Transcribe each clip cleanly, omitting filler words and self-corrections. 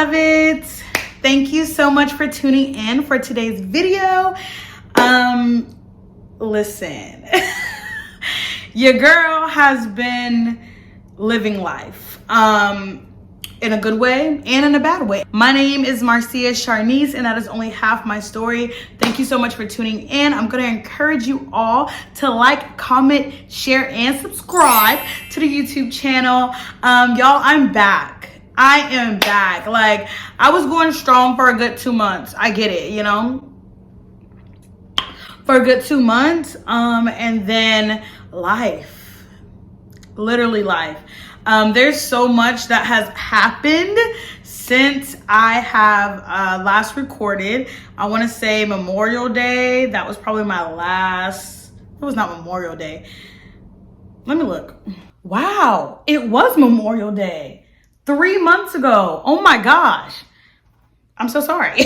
beloveds. Thank you so much for tuning in for today's video. Listen, your girl has been living life in a good way and in a bad way. My name is Marcia Charnice, and that is only half my story. Thank you so much for tuning in. I'm gonna encourage you all to like, comment, share, and subscribe to the YouTube channel. Y'all, I'm back. I am back. Like, I was going strong for a good 2 months. I get it, you know, for a good 2 months. And then life, literally life. There's so much that has happened since I have last recorded. I want to say Memorial Day. That was probably my last. It was not Memorial Day. Let me look. Wow, it was Memorial Day 3 months ago. Oh my gosh. I'm so sorry.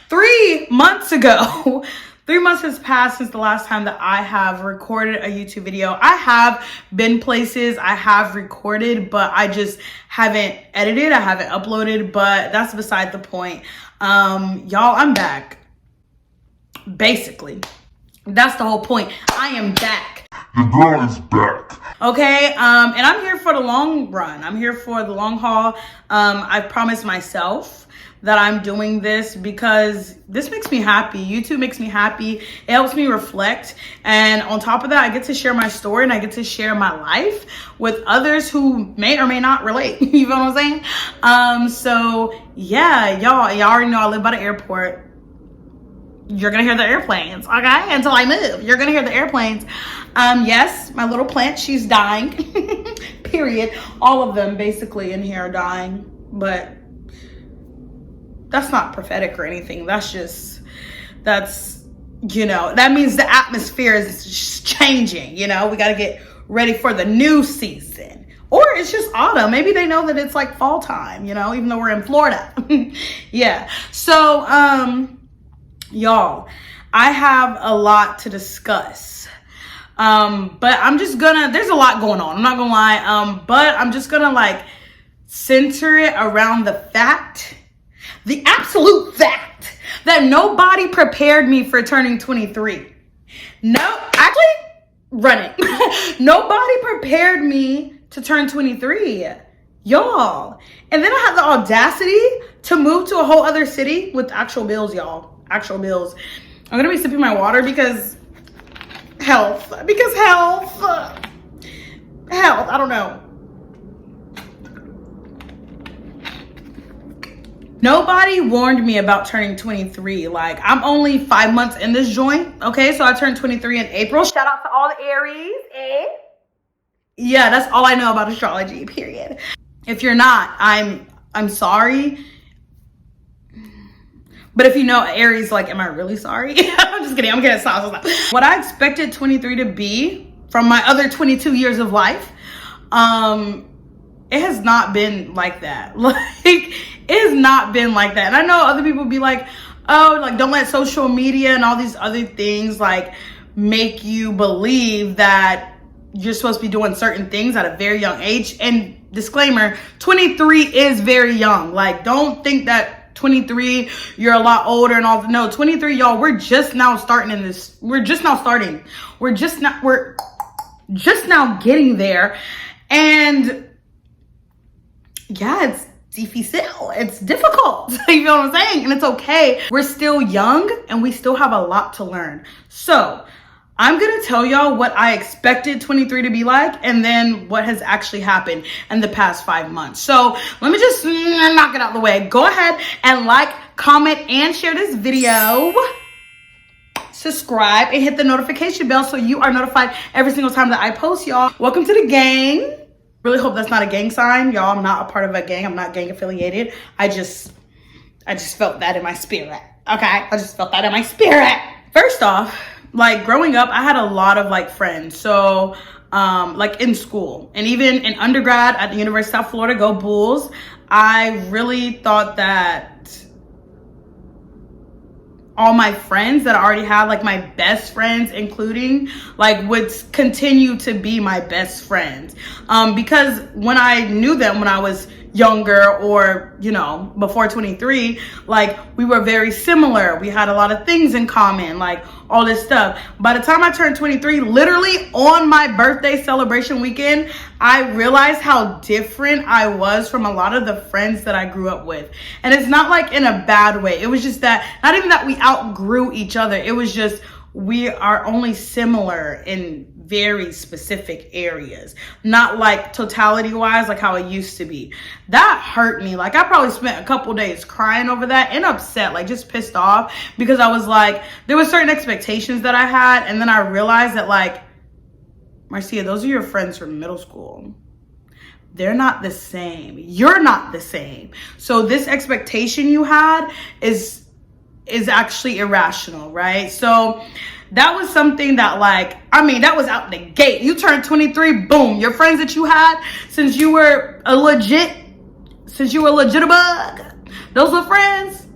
3 months ago. 3 months has passed since the last time that I have recorded a YouTube video. I have been places, I have recorded, but I just haven't edited, I haven't uploaded, but that's beside the point. Y'all, I'm back. Basically, that's the whole point. I am back. The girl is back. Okay, and I'm here for the long run. I'm here for the long haul. I promised myself that I'm doing this because this makes me happy. YouTube makes me happy. It helps me reflect. And on top of that, I get to share my story and I get to share my life with others who may or may not relate. You know what I'm saying? So yeah, y'all already know I live by the airport. You're gonna hear the airplanes, okay? Until I move, you're gonna hear the airplanes. Yes, my little plant, she's dying. Period. All of them basically in here are dying, but that's not prophetic or anything. That's, you know, that means the atmosphere is changing. You know, we got to get ready for the new season. Or it's just autumn. Maybe they know that it's like fall time, you know, even though we're in Florida. Yeah. So, y'all, I have a lot to discuss. But I'm just gonna, there's a lot going on. I'm not gonna lie. But I'm just gonna like center it around the fact, the absolute fact that nobody prepared me for turning 23. No, actually, run it. Nobody prepared me to turn 23, y'all. And then I had the audacity to move to a whole other city with actual bills, y'all. Actual bills. I'm gonna be sipping my water because health. Health, I don't know. Nobody warned me about turning 23. Like, I'm only 5 months in this joint. Okay, so I turned 23 in April. Shout out to all the Aries, eh? Yeah, that's all I know about astrology, period. If you're not, I'm sorry. But if you know Aries, like, am I really sorry? I'm just kidding. I'm kidding. Stop. What I expected 23 to be from my other 22 years of life, it has not been like that. Like, it has not been like that. And I know other people be like, oh, like, don't let social media and all these other things like make you believe that you're supposed to be doing certain things at a very young age. And disclaimer, 23 is very young. Like, don't think that 23 you're a lot older and all. No, 23, y'all, we're just now starting in this. We're just now getting there. And yeah, it's difficile. It's difficult. You know what I'm saying? And it's okay. We're still young and we still have a lot to learn. So I'm going to tell y'all what I expected 23 to be like and then what has actually happened in the past 5 months. So let me just knock it out of the way. Go ahead and like, comment, and share this video. Subscribe and hit the notification bell so you are notified every single time that I post, y'all. Welcome to the gang. Really hope that's not a gang sign, y'all. I'm not a part of a gang. I'm not gang affiliated. I just felt that in my spirit. Okay, I just felt that in my spirit. First off, like, growing up, I had a lot of like friends. So like in school and even in undergrad at the University of South Florida, go Bulls, I really thought that all my friends that I already had, like my best friends including, like would continue to be my best friends. Because when I knew them when I was younger or, you know, before 23, like we were very similar. We had a lot of things in common, like all this stuff. By the time I turned 23, literally on my birthday celebration weekend, I realized how different I was from a lot of the friends that I grew up with. And it's not like in a bad way. It was just that, not even that we outgrew each other. It was just, we are only similar in very specific areas, not like totality wise, like how it used to be. That hurt me. Like I probably spent a couple days crying over that and upset, like just pissed off, because I was like, there were certain expectations that I had. And then I realized that, like, Marcia, those are your friends from middle school. They're not the same. You're not the same. So this expectation you had is actually irrational, right? So that was something that, like, I mean, that was out the gate. You turned 23, boom. Your friends that you had since you were a legit bug, those were friends.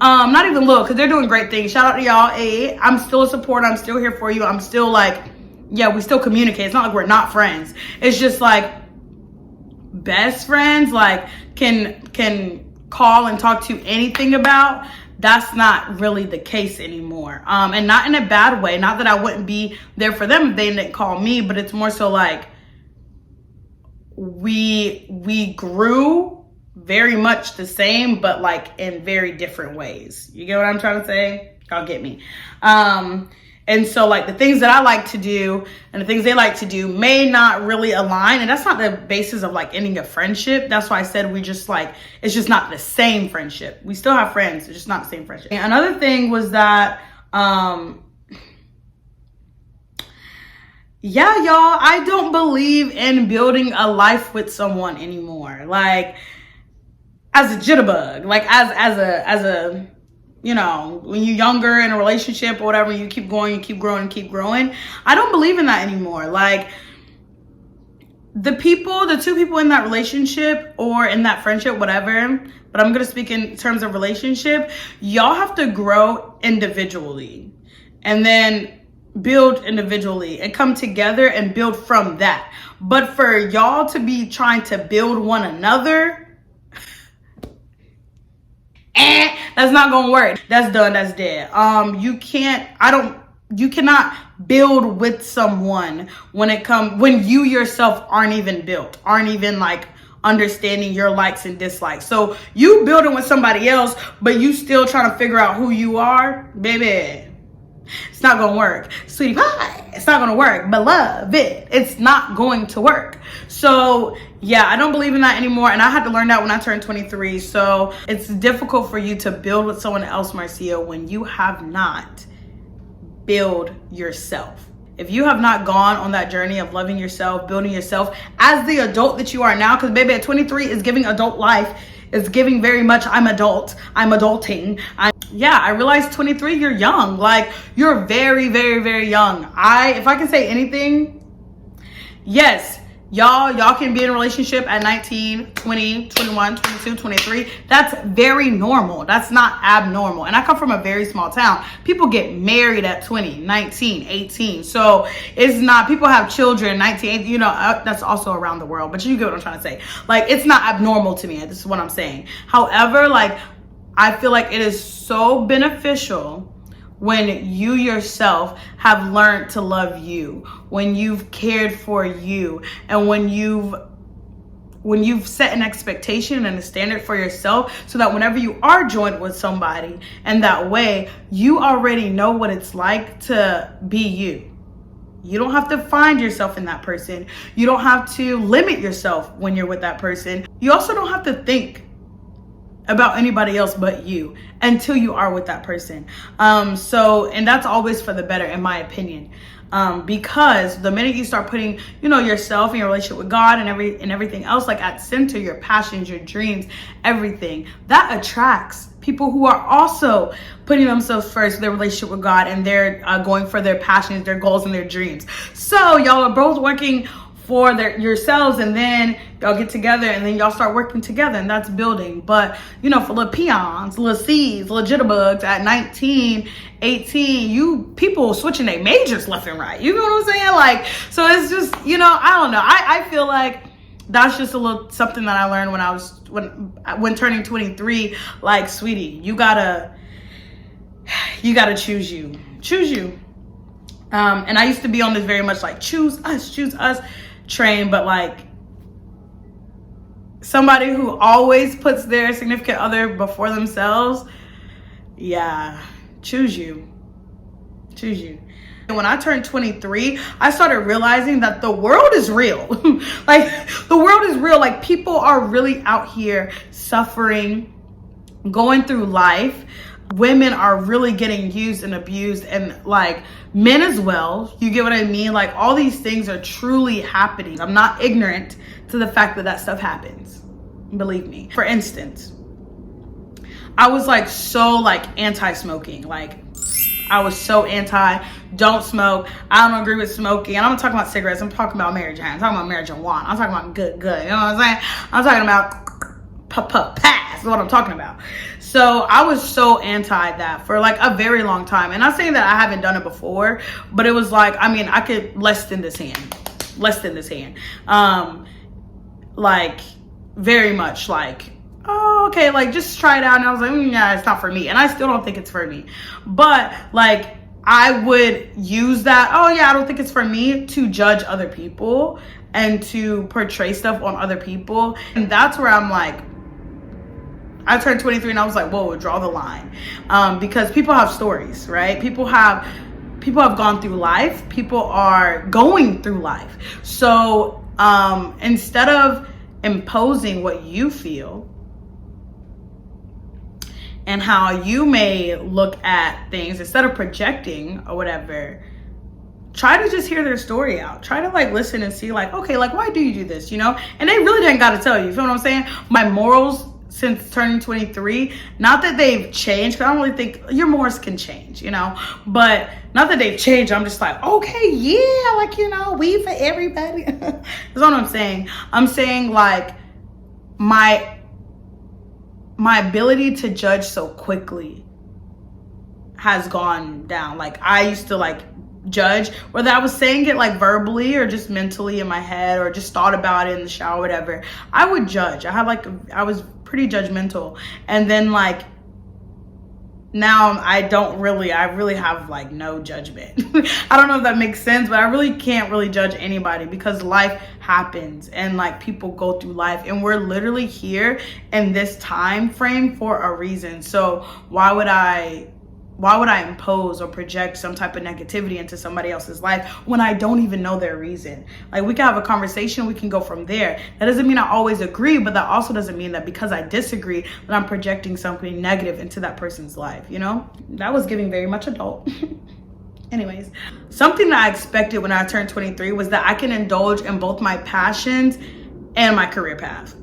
Not even little, because they're doing great things. Shout out to y'all. Hey, I'm still a supporter. I'm still here for you. I'm still like, yeah, we still communicate. It's not like we're not friends. It's just like best friends, like can call and talk to anything about. That's not really the case anymore. And not in a bad way. Not that I wouldn't be there for them if they didn't call me, but it's more so like we grew very much the same, but like in very different ways. You get what I'm trying to say? Y'all get me. And so like the things that I like to do and the things they like to do may not really align. And that's not the basis of like ending a friendship. That's why I said we just like, it's just not the same friendship. We still have friends. It's just not the same friendship. And another thing was that, yeah, y'all, I don't believe in building a life with someone anymore. Like as a jitterbug, like as a, you know, when you're younger in a relationship or whatever, you keep going, you keep growing, keep growing. I don't believe in that anymore. Like the two people in that relationship or in that friendship, whatever, but I'm going to speak in terms of relationship, y'all have to grow individually and then build individually and come together and build from that. But for y'all to be trying to build one another, that's not gonna work. That's done. That's dead. You cannot build with someone when you yourself aren't even built, aren't even like understanding your likes and dislikes. So you building with somebody else, but you still trying to figure out who you are, baby. It's not gonna work, sweetie pie. It's not gonna work, beloved. It's not going to work. So yeah, I don't believe in that anymore. And I had to learn that when I turned 23. So it's difficult for you to build with someone else, Marcia, when you have not built yourself. If you have not gone on that journey of loving yourself, building yourself as the adult that you are now, because baby, at 23 is giving adult life. It's giving very much, I'm adult, I'm adulting. I realized 23, you're young. Like you're very, very, very young. If I can say anything, yes, y'all can be in a relationship at 19, 20, 21, 22, 23. That's very normal. That's not abnormal. And I come from a very small town. People get married at 20, 19, 18. So it's not, people have children, 19, you know, that's also around the world, but you get what I'm trying to say. Like, it's not abnormal to me. This is what I'm saying. However, like, I feel like it is so beneficial when you yourself have learned to love you, when you've cared for you, and when you've set an expectation and a standard for yourself, so that whenever you are joined with somebody in that way, you already know what it's like to be you. You don't have to find yourself in that person. You don't have to limit yourself when you're with that person. You also don't have to think about anybody else but you until you are with that person. And that's always for the better, in my opinion. Because the minute you start putting, you know, yourself and your relationship with God and everything else, like at center, your passions, your dreams, everything, that attracts people who are also putting themselves first, their relationship with God, and they're going for their passions, their goals, and their dreams. So y'all are both working for yourselves, and then y'all get together and then y'all start working together, and that's building. But you know, for little peons, little C's, little jitterbugs at 19, 18, you people switching their majors left and right. You know what I'm saying? Like, so it's just, you know, I don't know. I feel like that's just a little something that I learned when turning 23. Like, sweetie, you gotta choose you. And I used to be on this very much like choose us train, but like somebody who always puts their significant other before themselves, yeah, choose you. When I turned 23, I started realizing that the world is real. Like, the world is real. Like, people are really out here suffering, going through life. Women are really getting used and abused, and like men as well. You get what I mean? Like, all these things are truly happening. I'm not ignorant to the fact that that stuff happens. Believe me. For instance, I was like so like anti-smoking. Like, I was so anti, don't smoke. I don't agree with smoking. And I'm not talking about cigarettes. I'm talking about marijuana. I'm talking about marijuana. I'm talking about good. You know what I'm saying? I'm talking about pass is what I'm talking about. So I was so anti that for like a very long time. And I'm saying that I haven't done it before, but it was like, I mean, I could less than this hand. Like, very much like, oh, okay, like just try it out. And I was like, yeah, it's not for me. And I still don't think it's for me. But like, I would use that, oh yeah, I don't think it's for me, to judge other people and to portray stuff on other people. And that's where I'm like, I turned 23 and I was like, whoa, draw the line. Because people have stories, right? People have gone through life. People are going through life. So instead of imposing what you feel and how you may look at things, instead of projecting or whatever, try to just hear their story out. Try to like listen and see like, okay, like why do you do this, you know? And they really didn't got to tell you, you feel what I'm saying? My morals since turning 23, not that they've changed, because I don't really think your morals can change, you know? But not that they've changed, I'm just like, okay, yeah, like, you know, weed for everybody. That's what I'm saying. I'm saying like my ability to judge so quickly has gone down. Like, I used to like judge, whether I was saying it like verbally or just mentally in my head or just thought about it in the shower, whatever. I would judge. I was pretty judgmental. And then like now I really have like no judgment. I don't know if that makes sense, but I really can't really judge anybody because life happens and like people go through life, and we're literally here in this time frame for a reason. So why would I impose or project some type of negativity into somebody else's life when I don't even know their reason? Like, we can have a conversation, we can go from there. That doesn't mean I always agree, but that also doesn't mean that because I disagree that I'm projecting something negative into that person's life, you know? That was giving very much adult. Anyways, something that I expected when I turned 23 was that I can indulge in both my passions and my career path.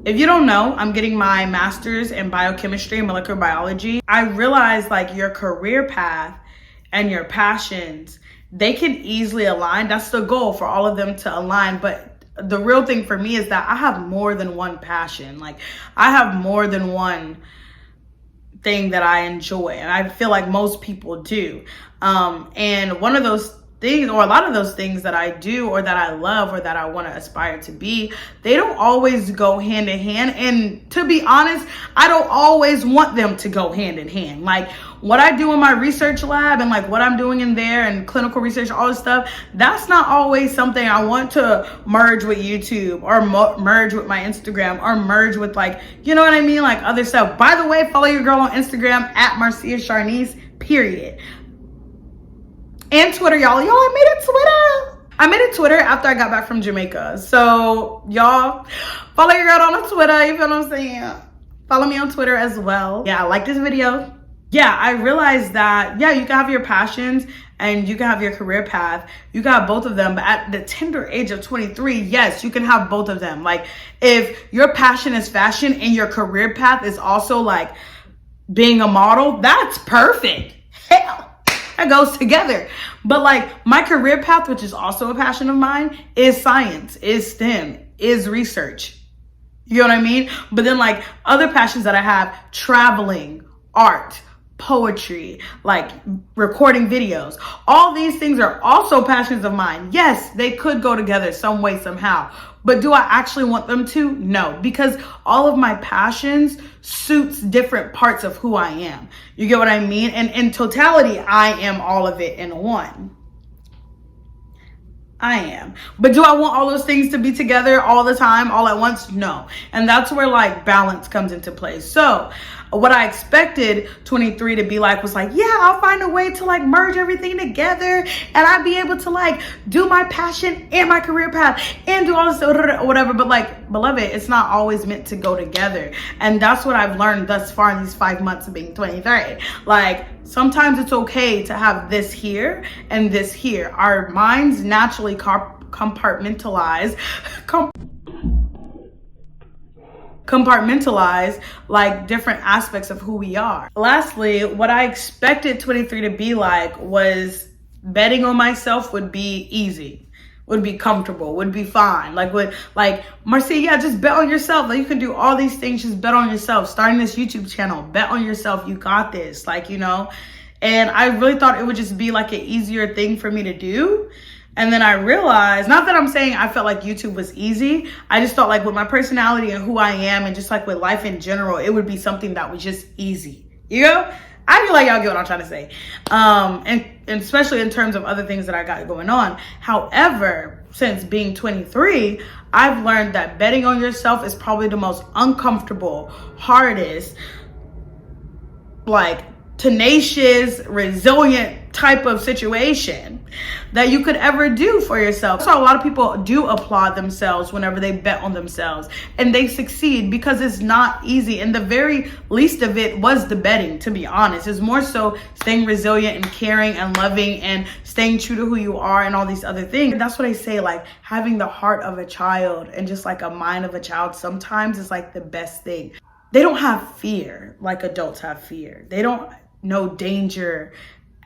If you don't know, I'm getting my master's in biochemistry and molecular biology. I realized like your career path and your passions, they can easily align. That's the goal, for all of them to align. But the real thing for me is that I have more than one passion. Like, I have more than one thing that I enjoy. And I feel like most people do. And one of those things, or a lot of those things that I do or that I love or that I want to aspire to be, they don't always go hand in hand. And to be honest, I don't always want them to go hand in hand. Like, what I do in my research lab and like what I'm doing in there and clinical research, all this stuff, that's not always something I want to merge with YouTube or merge with my Instagram or merge with, like, you know what I mean? Like other stuff. By the way, follow your girl on Instagram at Marcia Charnice, period. And Twitter, y'all. I made a Twitter after I got back from Jamaica. So y'all follow your girl on Twitter. You feel what I'm saying? Follow me on Twitter as well. Yeah, like this video. Yeah, I realized that, yeah, you can have your passions and you can have your career path. You can have both of them. But at the tender age of 23, yes, you can have both of them. Like, if your passion is fashion and your career path is also like being a model, that's perfect. Hell, that goes together. But like, my career path, which is also a passion of mine, is science, is STEM, is research. You know what I mean? But then like other passions that I have, traveling, art, poetry, like recording videos. All these things are also passions of mine. Yes, they could go together some way, somehow. But do I actually want them to? No, because all of my passions suits different parts of who I am. You get what I mean? And in totality, I am all of it in one. I am. But do I want all those things to be together all the time, all at once? No. And that's where like balance comes into play. So what I expected 23 to be like was like, yeah, I'll find a way to like merge everything together and I'd be able to like do my passion and my career path and do all this whatever. But like, beloved, it's not always meant to go together. And that's what I've learned thus far in these 5 months of being 23. Like, sometimes it's okay to have this here and this here. Our minds naturally compartmentalize like different aspects of who we are. Lastly, what I expected 23 to be like was betting on myself would be easy, would be comfortable, would be fine. Like Marcia, yeah, just bet on yourself. Like, you can do all these things, just bet on yourself. Starting this YouTube channel, bet on yourself. You got this, like, you know. And I really thought it would just be like an easier thing for me to do. And then I realized, not that I'm saying I felt like YouTube was easy. I just felt like with my personality and who I am and just like with life in general, it would be something that was just easy. You know? I feel like y'all get what I'm trying to say. And especially in terms of other things that I got going on. However, since being 23, I've learned that betting on yourself is probably the most uncomfortable, hardest, like tenacious, resilient type of situation that you could ever do for yourself. So a lot of people do applaud themselves whenever they bet on themselves and they succeed, because it's not easy. And the very least of it was the betting, to be honest. It's more so staying resilient and caring and loving and staying true to who you are and all these other things. That's what I say, like having the heart of a child and just like a mind of a child sometimes is like the best thing. They don't have fear like adults have fear. They don't know danger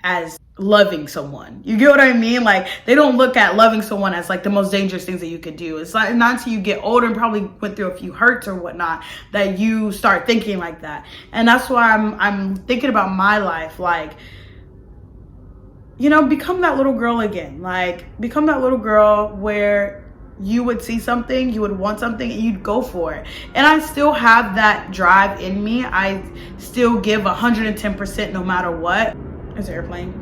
as loving someone. You get what I mean? Like, they don't look at loving someone as like the most dangerous things that you could do. It's like not until you get older and probably went through a few hurts or whatnot that you start thinking like that. And that's why I'm thinking about my life, like, you know, become that little girl again. Like, become that little girl where you would see something, you would want something, and you'd go for it. And I still have that drive in me. I still give 110% no matter what. There's an airplane.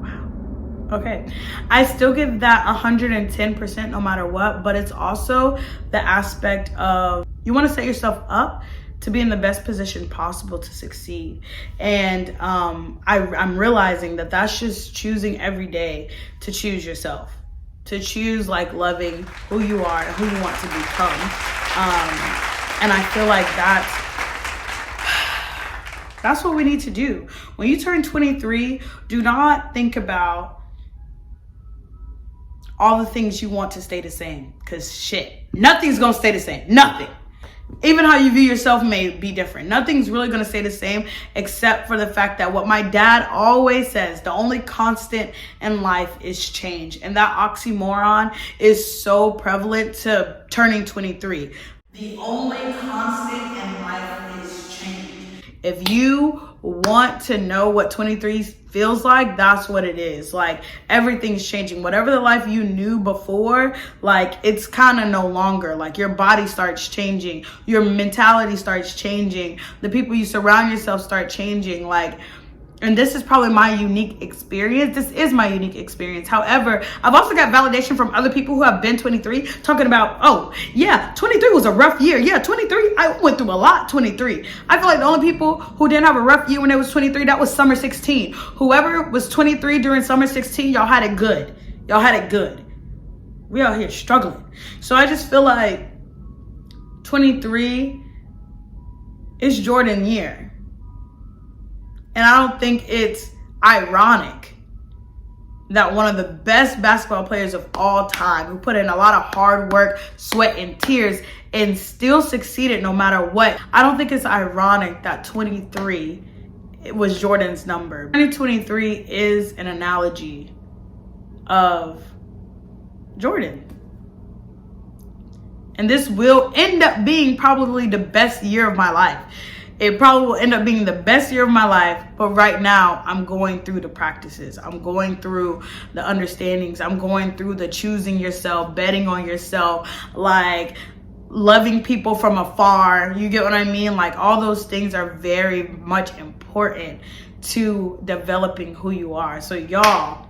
Wow. Okay. I still give that 110% no matter what, but it's also the aspect of you want to set yourself up to be in the best position possible to succeed. And I'm realizing that that's just choosing every day to choose yourself. To choose like loving who you are and who you want to become. And I feel like that's what we need to do. When you turn 23, do not think about all the things you want to stay the same, because shit, nothing's gonna stay the same. Nothing. Even how you view yourself may be different. Nothing's really going to stay the same, except for the fact that what my dad always says, the only constant in life is change. And that oxymoron is so prevalent to turning 23. The only constant in life is change. If you want to know what 23 feels like, that's what it is. Like, everything's changing. Whatever the life you knew before, like, it's kind of no longer. Like, your body starts changing, your mentality starts changing, the people you surround yourself start changing. Like, and this is probably my unique experience. This is my unique experience. However, I've also got validation from other people who have been 23 talking about, oh yeah, 23 was a rough year. Yeah, 23, I went through a lot, 23. I feel like the only people who didn't have a rough year when they was 23, that was summer 16. Whoever was 23 during summer 16, y'all had it good. Y'all had it good. We out here struggling. So I just feel like 23 is Jordan year. And I don't think it's ironic that one of the best basketball players of all time, who put in a lot of hard work, sweat, and tears, and still succeeded no matter what, I don't think it's ironic that 23 was Jordan's number. 2023 is an analogy of Jordan. And this will end up being probably the best year of my life. It probably will end up being the best year of my life, but right now I'm going through the practices. I'm going through the understandings. I'm going through the choosing yourself, betting on yourself, like loving people from afar. You get what I mean? Like all those things are very much important to developing who you are. So y'all,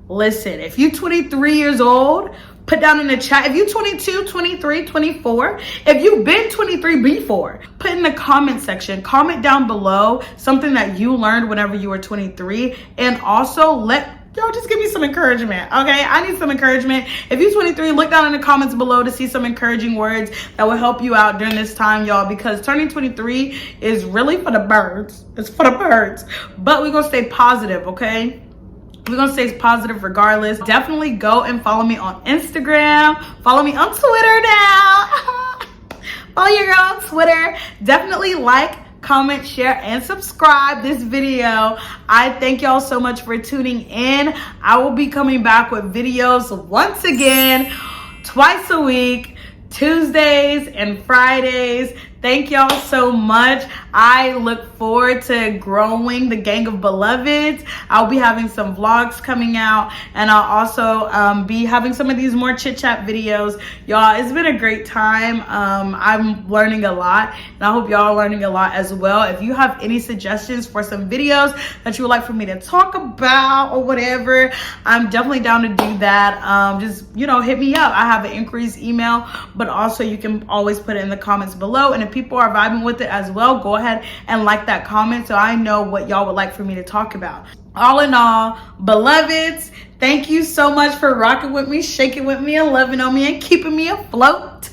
listen, if you're 23 years old, put down in the chat. If you're 22, 23, 24, if you've been 23 before, put in the comment section, comment down below something that you learned whenever you were 23. And also y'all just give me some encouragement, okay? I need some encouragement. If you're 23, look down in the comments below to see some encouraging words that will help you out during this time, y'all, because turning 23 is really for the birds. It's for the birds. But we're gonna stay positive, okay? We're gonna stay positive regardless. Definitely go and follow me on Instagram. Follow me on Twitter now. Follow your girl on Twitter. Definitely like, comment, share, and subscribe this video. I thank y'all so much for tuning in. I will be coming back with videos once again, twice a week, Tuesdays and Fridays. Thank y'all so much. I look forward to growing the gang of beloveds. I'll be having some vlogs coming out, and I'll also be having some of these more chit chat videos. Y'all, it's been a great time. I'm learning a lot, and I hope y'all are learning a lot as well. If you have any suggestions for some videos that you would like for me to talk about or whatever, I'm definitely down to do that. Just, you know, hit me up. I have an inquiries email, but also you can always put it in the comments below. And if people are vibing with it as well, go ahead and like that comment so I know what y'all would like for me to talk about. All in all, beloveds, thank you so much for rocking with me, shaking with me, and loving on me, and keeping me afloat.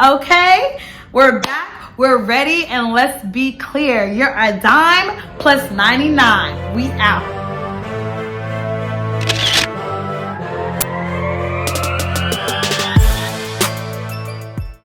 Okay, we're back, we're ready, and let's be clear. You're a dime plus 99. We out.